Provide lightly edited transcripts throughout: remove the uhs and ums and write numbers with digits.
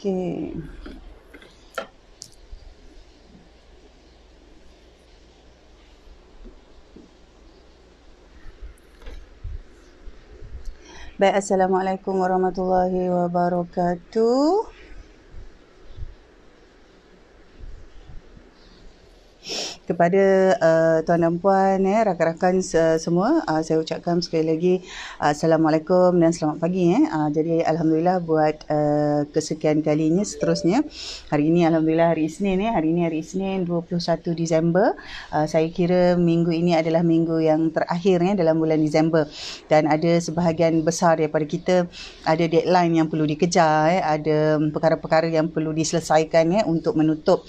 Okey. Baik, Assalamualaikum warahmatullahi wabarakatuh. Kepada tuan dan puan, rakan-rakan semua, saya ucapkan sekali lagi Assalamualaikum dan selamat pagi. Jadi Alhamdulillah buat kesekian kalinya seterusnya. Hari ini Alhamdulillah hari Isnin. Hari ini hari Isnin 21 Disember. Saya kira minggu ini adalah minggu yang terakhir dalam bulan Disember. Dan ada sebahagian besar daripada kita ada deadline yang perlu dikejar. Ada perkara-perkara yang perlu diselesaikan untuk menutup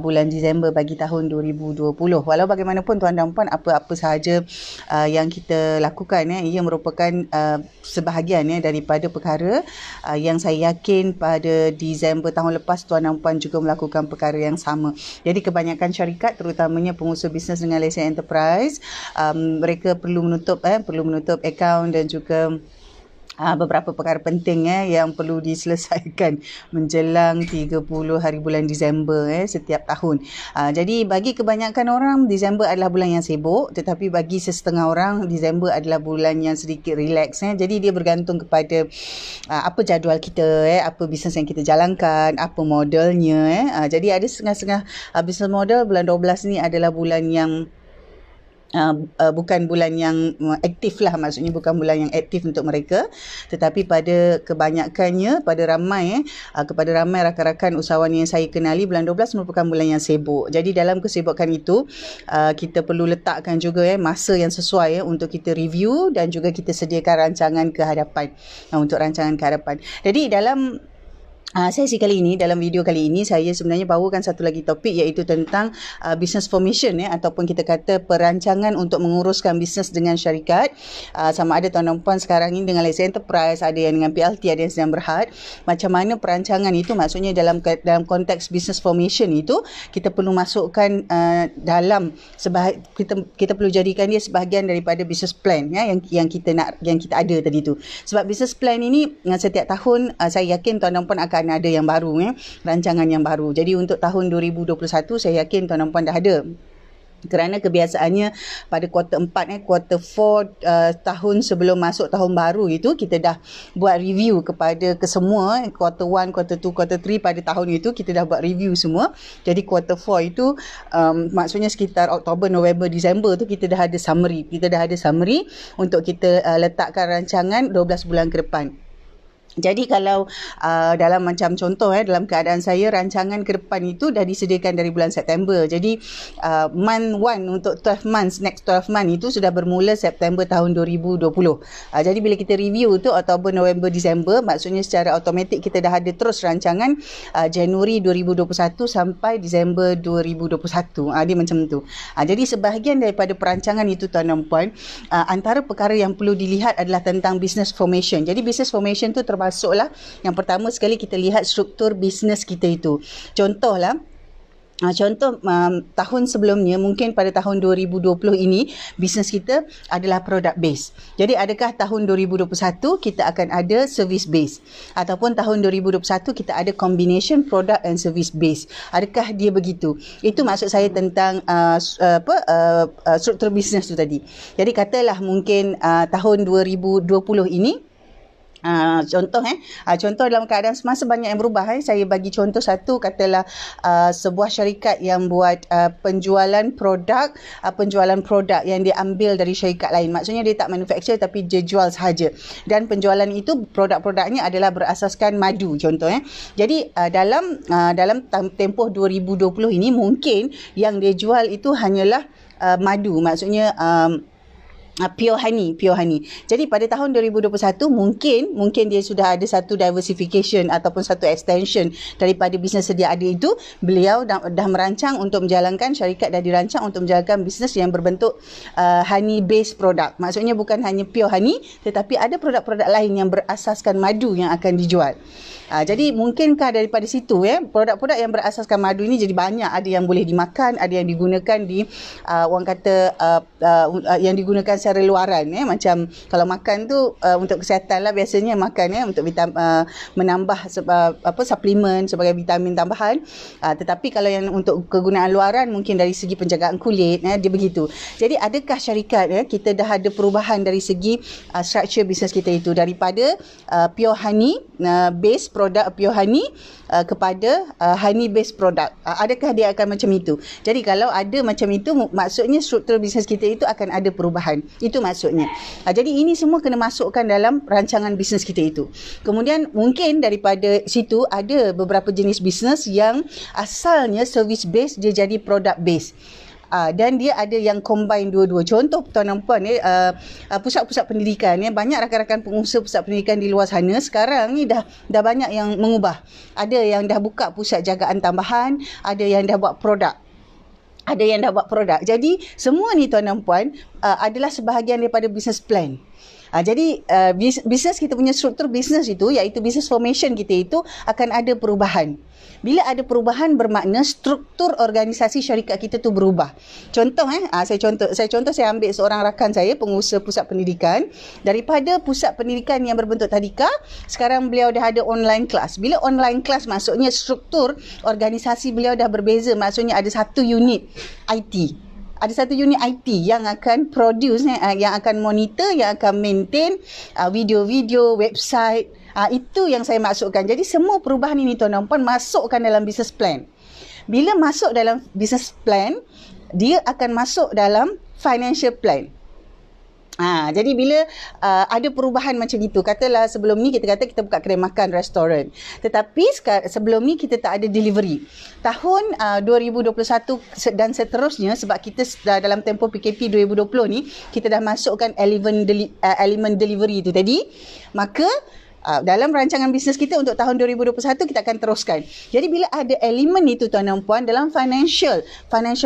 bulan Disember bagi tahun 2020. Walau bagaimanapun tuan dan puan, apa-apa sahaja yang kita lakukan ia merupakan sebahagian daripada perkara yang saya yakin pada Disember tahun lepas tuan dan puan juga melakukan perkara yang sama. Jadi kebanyakan syarikat, terutamanya pengusaha bisnes dengan lesen enterprise, mereka perlu menutup akaun dan juga beberapa perkara penting yang perlu diselesaikan menjelang 30 hari bulan Disember setiap tahun. Jadi bagi kebanyakan orang Disember adalah bulan yang sibuk, tetapi bagi sesetengah orang Disember adalah bulan yang sedikit relax. Jadi dia bergantung kepada apa jadual kita, apa bisnes yang kita jalankan, apa modelnya. Jadi ada setengah-setengah bisnes model bulan 12 ni adalah bulan yang bukan bulan yang aktif lah, maksudnya bukan bulan yang aktif untuk mereka, tetapi pada kebanyakannya, kepada ramai rakan-rakan usahawan yang saya kenali, bulan 12 merupakan bulan yang sibuk. Jadi dalam kesibukan itu kita perlu letakkan juga masa yang sesuai untuk kita review dan juga kita sediakan rancangan ke hadapan, untuk rancangan ke hadapan. Jadi dalam sesi kali ini, dalam video kali ini, saya sebenarnya bawakan satu lagi topik, iaitu tentang business formation ataupun kita kata perancangan untuk menguruskan bisnes dengan syarikat. Sama ada tuan dan puan sekarang ini dengan lesen enterprise, ada yang dengan PLT, ada yang sedang berhad. Macam mana perancangan itu, maksudnya dalam konteks business formation itu, kita perlu masukkan kita perlu jadikan dia sebahagian daripada business plan yang kita ada tadi tu. Sebab business plan ini setiap tahun saya yakin tuan dan puan akan ada yang baru, rancangan yang baru. Jadi untuk tahun 2021 saya yakin tuan dan puan dah ada. Kerana kebiasaannya pada kuarter 4, kuarter 4 tahun sebelum masuk tahun baru itu, kita dah buat review kepada kesemua. Kuarter 1, kuarter 2, kuarter 3 pada tahun itu kita dah buat review semua. Jadi kuarter 4 itu maksudnya sekitar Oktober, November, Disember tu kita dah ada summary. Kita dah ada summary untuk kita letakkan rancangan 12 bulan ke depan. Jadi kalau dalam macam contoh dalam keadaan saya, rancangan ke depan itu dah disediakan dari bulan September. Jadi month 1 untuk 12 months, next 12 month itu sudah bermula September tahun 2020. Jadi bila kita review tu Oktober, November, Disember, maksudnya secara automatik kita dah ada terus rancangan Januari 2021 sampai Disember 2021. Dia macam tu. Jadi sebahagian daripada perancangan itu tuan dan puan, antara perkara yang perlu dilihat adalah tentang business formation. Jadi business formation tu termasuklah yang pertama sekali kita lihat struktur bisnes kita itu. Contohlah, tahun sebelumnya, mungkin pada tahun 2020 ini bisnes kita adalah product base. Jadi adakah tahun 2021 kita akan ada service base, ataupun tahun 2021 kita ada combination product and service base? Adakah dia begitu? Itu maksud saya tentang struktur bisnes tu tadi. Jadi katalah mungkin tahun 2020 ini, contoh dalam keadaan semasa banyak yang berubah. Saya bagi contoh satu, katalah sebuah syarikat yang buat penjualan produk yang dia ambil dari syarikat lain. Maksudnya dia tak manufacture tapi dia jual sahaja. Dan penjualan itu, produk-produknya adalah berasaskan madu contoh. Jadi dalam tempoh 2020 ini, mungkin yang dia jual itu hanyalah madu. Maksudnya pure honey. Jadi pada tahun 2021 mungkin dia sudah ada satu diversification ataupun satu extension daripada bisnes sedia ada itu. Beliau dah merancang untuk menjalankan, syarikat dah dirancang untuk menjalankan bisnes yang berbentuk honey based product. Maksudnya bukan hanya pure honey, tetapi ada produk-produk lain yang berasaskan madu yang akan dijual. Jadi mungkinkah daripada situ produk-produk yang berasaskan madu ini jadi banyak. Ada yang boleh dimakan, ada yang digunakan di yang digunakan secara luaran macam kalau makan tu untuk kesihatan lah biasanya makan untuk menambah suplemen sebagai vitamin tambahan. Tetapi kalau yang untuk kegunaan luaran mungkin dari segi penjagaan kulit dia begitu. Jadi adakah syarikat kita dah ada perubahan dari segi structure bisnes kita itu daripada pure honey base produk pure honey kepada honey based product. Adakah dia akan macam itu? Jadi kalau ada macam itu, maksudnya struktur bisnes kita itu akan ada perubahan. Itu maksudnya. Jadi ini semua kena masukkan dalam rancangan bisnes kita itu. Kemudian mungkin daripada situ ada beberapa jenis bisnes yang asalnya service based, dia jadi product based. Dan dia ada yang combine dua-dua. Contoh tuan dan puan pusat-pusat pendidikan banyak rakan-rakan pengusaha pusat pendidikan di luar sana sekarang ni dah banyak yang mengubah. Ada yang dah buka pusat jagaan tambahan, ada yang dah buat produk. Jadi semua ni tuan dan puan adalah sebahagian daripada business plan. Jadi bisnes kita punya struktur bisnes itu, iaitu business formation kita itu akan ada perubahan. Bila ada perubahan bermakna struktur organisasi syarikat kita tu berubah. Contoh saya ambil seorang rakan saya pengusaha pusat pendidikan, daripada pusat pendidikan yang berbentuk tadika, sekarang beliau dah ada online class. Bila online class maksudnya struktur organisasi beliau dah berbeza, maksudnya ada satu unit IT. Ada satu unit IT yang akan produce, yang akan monitor, yang akan maintain video-video, website. Itu yang saya maksudkan. Jadi semua perubahan ini tuan dan puan masukkan dalam business plan. Bila masuk dalam business plan, dia akan masuk dalam financial plan. Jadi bila ada perubahan macam itu, katalah sebelum ni kita buka kedai makan, restoran. Tetapi sebelum ni kita tak ada delivery. Tahun 2021 dan seterusnya, sebab kita dalam tempoh PKP 2020 ni, kita dah masukkan elemen delivery itu tadi. Maka dalam rancangan bisnes kita untuk tahun 2021 kita akan teruskan. Jadi bila ada elemen itu tuan dan puan, dalam financial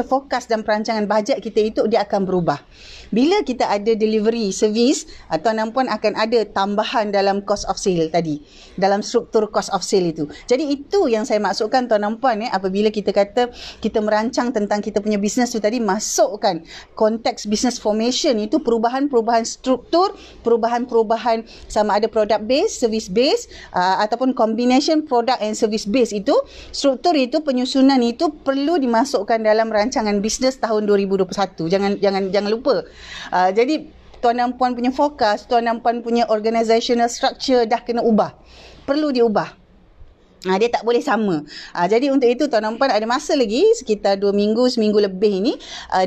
forecast dan perancangan bajet kita itu, dia akan berubah. Bila kita ada delivery service, tuan dan puan akan ada tambahan dalam cost of sale tadi, dalam struktur cost of sale itu. Jadi itu yang saya maksudkan tuan dan puan apabila kita kata kita merancang tentang kita punya bisnes tu tadi, masukkan konteks business formation itu, perubahan-perubahan struktur, perubahan-perubahan sama ada product base, service base, ataupun combination product and service base itu, struktur itu, penyusunan itu perlu dimasukkan dalam rancangan bisnes tahun 2021. Jangan lupa. Jadi tuan dan puan punya fokus, tuan dan puan punya organizational structure dah kena ubah. Perlu diubah. Dia tak boleh sama. Jadi untuk itu tuan dan puan ada masa lagi sekitar 2 minggu, seminggu lebih ni.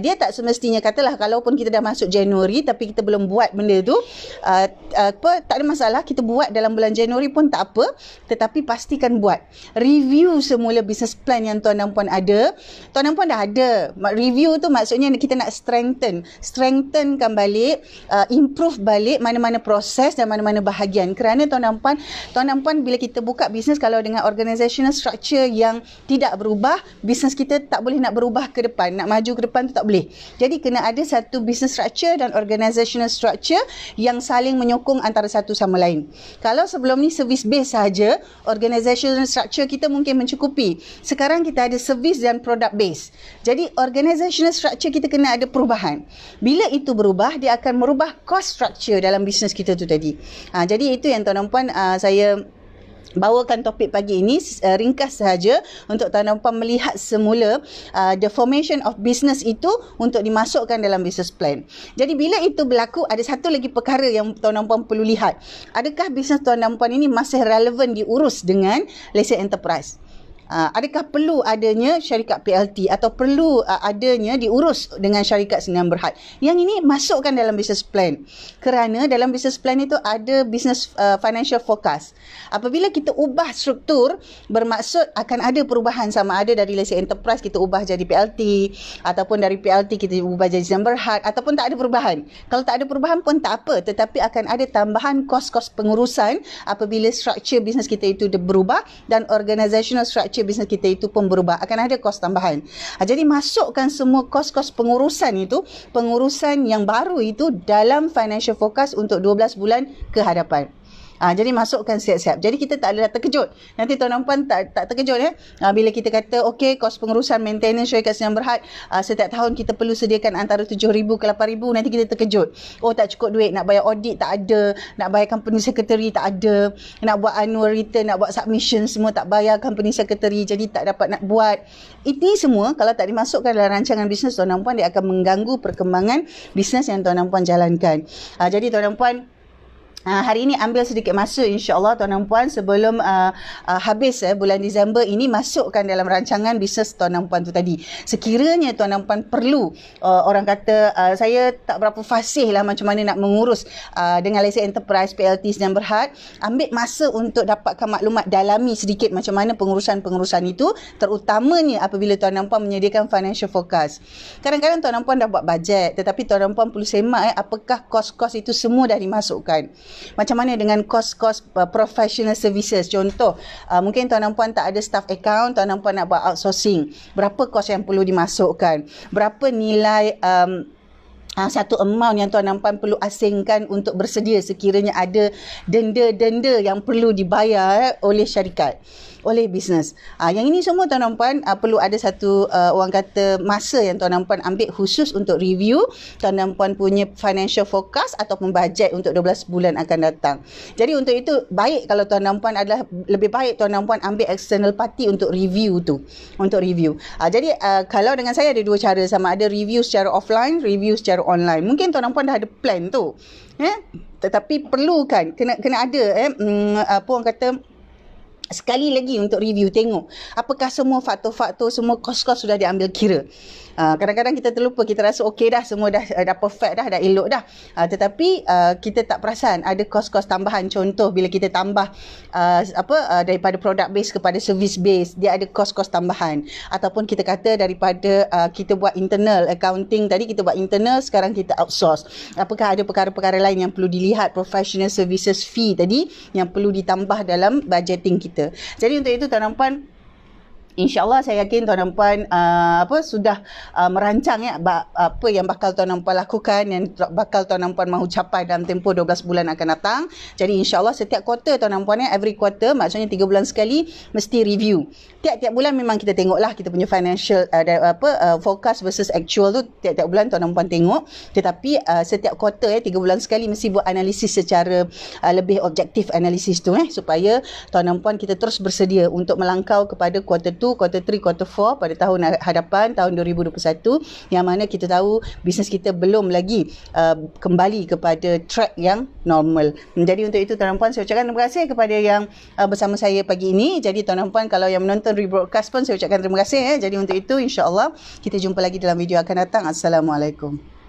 Dia tak semestinya, katalah kalaupun kita dah masuk Januari tapi kita belum buat benda tu, tak ada masalah, kita buat dalam bulan Januari pun tak apa, tetapi pastikan buat review semula business plan yang tuan dan puan ada. Tuan dan puan dah ada. Review tu maksudnya kita nak strengthenkan balik, improve balik mana-mana proses dan mana-mana bahagian. Kerana tuan dan puan bila kita buka bisnes, kalau dengan organizational structure yang tidak berubah, bisnes kita tak boleh nak berubah ke depan, nak maju ke depan tu tak boleh. Jadi kena ada satu business structure dan organizational structure yang saling menyokong antara satu sama lain. Kalau sebelum ni service base saja, organizational structure kita mungkin mencukupi. Sekarang kita ada service dan product base. Jadi organizational structure kita kena ada perubahan. Bila itu berubah, dia akan merubah cost structure dalam bisnes kita tu tadi. Jadi itu yang tuan dan puan saya bawakan topik pagi ini ringkas sahaja untuk tuan dan puan melihat semula the formation of business itu untuk dimasukkan dalam business plan. Jadi bila itu berlaku, ada satu lagi perkara yang tuan dan puan perlu lihat. Adakah bisnes tuan dan puan ini masih relevan diurus dengan lesen enterprise? Adakah perlu adanya syarikat PLT atau perlu adanya diurus dengan syarikat sendirian berhad? Yang ini masukkan dalam business plan. Kerana dalam business plan itu ada business financial forecast. Apabila kita ubah struktur, bermaksud akan ada perubahan, sama ada dari lesen enterprise kita ubah jadi PLT, ataupun dari PLT kita ubah jadi sendirian berhad, ataupun tak ada perubahan. Kalau tak ada perubahan pun tak apa, tetapi akan ada tambahan kos-kos pengurusan apabila struktur bisnes kita itu berubah dan organizational structure bisnes kita itu pun berubah, akan ada kos tambahan. Jadi masukkan semua kos-kos pengurusan itu, pengurusan yang baru itu dalam financial forecast untuk 12 bulan ke hadapan. Jadi masukkan siap-siap. Jadi kita tak ada terkejut. Nanti tuan-tuan puan tak terkejut bila kita kata okey, kos pengurusan maintenance syarikat Sinar Berhad setiap tahun kita perlu sediakan antara 7,000 ke 8,000, nanti kita terkejut. Oh, tak cukup duit, nak bayar audit tak ada, nak bayar company secretary tak ada, nak buat annual return, nak buat submission semua tak bayar company secretary, jadi tak dapat nak buat. Ini semua kalau tak dimasukkan dalam rancangan bisnes tuan-tuan puan, dia akan mengganggu perkembangan bisnes yang tuan-tuan puan jalankan. Jadi tuan-tuan puan, hari ini ambil sedikit masa insya-Allah tuan-tuan puan sebelum habis bulan Disember ini, masukkan dalam rancangan bisnes tuan-tuan puan tu tadi. Sekiranya tuan-tuan puan perlu, orang kata saya tak berapa fasih lah macam mana nak mengurus dengan lesen enterprise PLT Sinar Berhad, ambil masa untuk dapatkan maklumat dalami sedikit macam mana pengurusan-pengurusan itu, terutamanya apabila tuan-tuan puan menyediakan financial forecast. Kadang-kadang tuan-tuan puan dah buat bajet, tetapi tuan-tuan puan perlu semak apakah kos-kos itu semua dah dimasukkan. Macam mana dengan kos-kos professional services? Contoh, mungkin tuan-tuan puan tak ada staff account, tuan-tuan puan nak buat outsourcing. Berapa kos yang perlu dimasukkan? Berapa nilai satu amount yang tuan-tuan puan perlu asingkan untuk bersedia sekiranya ada denda-denda yang perlu dibayar oleh syarikat, oleh bisnes. Yang ini semua tuan-tuan puan perlu ada satu orang kata masa yang tuan-tuan puan ambil khusus untuk review tuan-tuan puan punya financial forecast ataupun bajet untuk 12 bulan akan datang. Jadi untuk itu baik kalau tuan-tuan puan adalah lebih baik tuan-tuan puan ambil external party untuk review tu, untuk review. Jadi kalau dengan saya ada dua cara, sama ada review secara offline, review secara online. Mungkin tuan-tuan puan dah ada plan tu. Tetapi perlukan kena ada apa orang kata, sekali lagi untuk review, tengok apakah semua faktor-faktor, semua kos-kos sudah diambil kira. Kadang-kadang kita terlupa, kita rasa okey dah, semua dah perfect dah elok dah. Tetapi kita tak perasan ada kos-kos tambahan. Contoh bila kita tambah daripada product base kepada service base, dia ada kos-kos tambahan. Ataupun kita kata daripada kita buat internal accounting tadi, kita buat internal, sekarang kita outsource. Apakah ada perkara-perkara lain yang perlu dilihat, professional services fee tadi yang perlu ditambah dalam budgeting kita. Jadi untuk itu tuan-tuan puan, InsyaAllah saya yakin tuan-tuan puan sudah merancang apa yang bakal tuan-tuan puan lakukan, yang bakal tuan-tuan puan mahu capai dalam tempoh 12 bulan akan datang. Jadi insyaAllah setiap kuarter tuan-tuan puan, every quarter, maksudnya 3 bulan sekali mesti review. Tiap-tiap bulan memang kita tengoklah kita punya financial forecast versus actual tu, tiap-tiap bulan tuan-tuan puan tengok. Tetapi setiap kuarter 3 bulan sekali mesti buat analisis secara lebih objektif, analisis tu supaya tuan-tuan puan kita terus bersedia untuk melangkau kepada kuarter 2, kuarter 3, kuarter 4 pada tahun hadapan, tahun 2021, yang mana kita tahu bisnes kita belum lagi kembali kepada track yang normal. Jadi untuk itu tuan-tuan puan, saya ucapkan terima kasih kepada yang bersama saya pagi ini. Jadi tuan-tuan puan, kalau yang menonton rebroadcast pun saya ucapkan terima kasih. Jadi untuk itu insya-Allah kita jumpa lagi dalam video akan datang. Assalamualaikum.